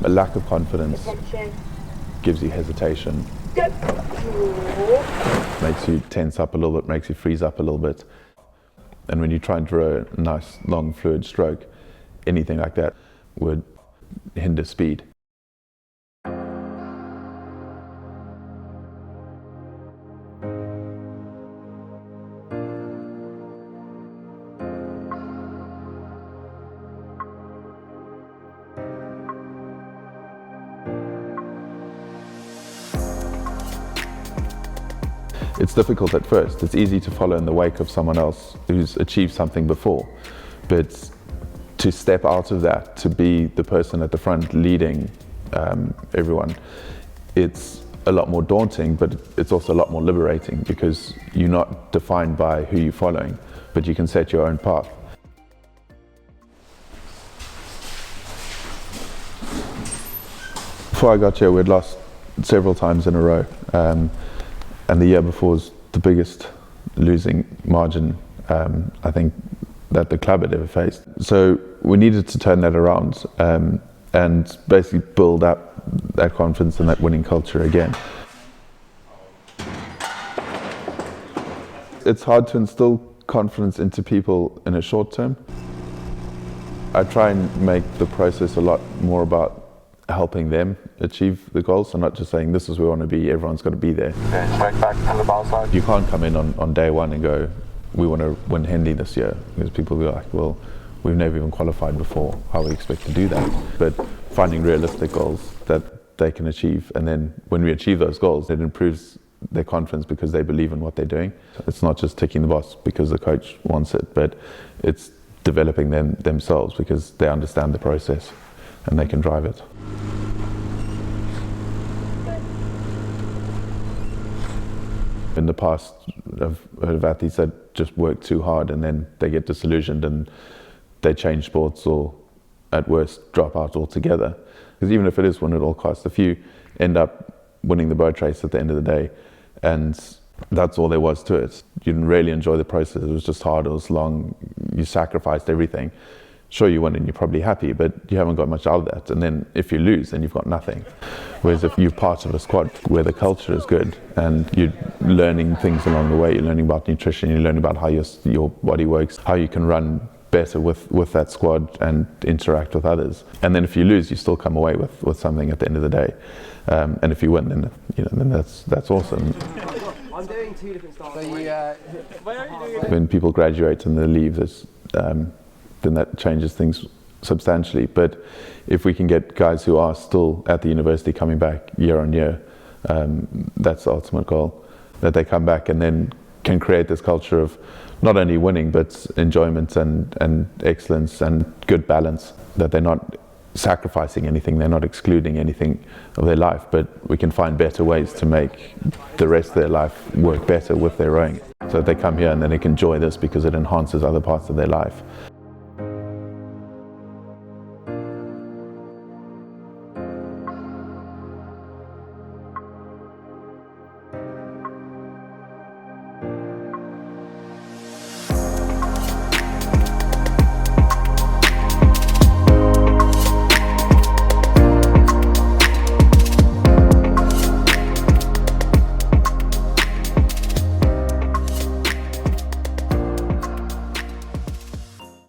A lack of confidence gives you hesitation, makes you tense up a little bit, makes you freeze up a little bit. And when you try and draw a nice, long, fluid stroke, anything like that would hinder speed. It's difficult at first. It's easy to follow in the wake of someone else who's achieved something before, but to step out of that, to be the person at the front leading everyone, it's a lot more daunting, but it's also a lot more liberating because you're not defined by who you're following, but you can set your own path. Before I got here, we'd lost several times in a row. And the year before was the biggest losing margin I think that the club had ever faced. So we needed to turn that around and basically build up that confidence and that winning culture again. It's hard to instill confidence into people in a short term. I try and make the process a lot more about helping them achieve the goals, so not just saying this is where we want to be, everyone's got to be there. Okay, straight back from the bow side. You can't come in on day one and go, we want to win Henley this year, because people will be like, well, we've never even qualified before, how we expect to do that? But finding realistic goals that they can achieve, and then when we achieve those goals, it improves their confidence because they believe in what they're doing. It's not just ticking the box because the coach wants it, but it's developing them themselves because they understand the process and they can drive it. In the past, I've heard of athletes that just work too hard and then they get disillusioned and they change sports or at worst drop out altogether. Because even if it is win at all costs, if you end up winning the boat race at the end of the day and that's all there was to it, you didn't really enjoy the process, it was just hard, it was long, you sacrificed everything. Sure, you win and you're probably happy, but you haven't got much out of that. And then if you lose, then you've got nothing. Whereas if you're part of a squad where the culture is good and you're learning things along the way, you're learning about nutrition, you're learning about how your body works, how you can run better with that squad and interact with others. And then if you lose, you still come away with something at the end of the day. And if you win, then then that's awesome. I'm doing two different styles. When people graduate and they leave, then that changes things substantially. But if we can get guys who are still at the university coming back year on year, that's the ultimate goal, that they come back and then can create this culture of not only winning, but enjoyment and excellence and good balance, that they're not sacrificing anything, they're not excluding anything of their life, but we can find better ways to make the rest of their life work better with their rowing. So they come here and then they can enjoy this because it enhances other parts of their life.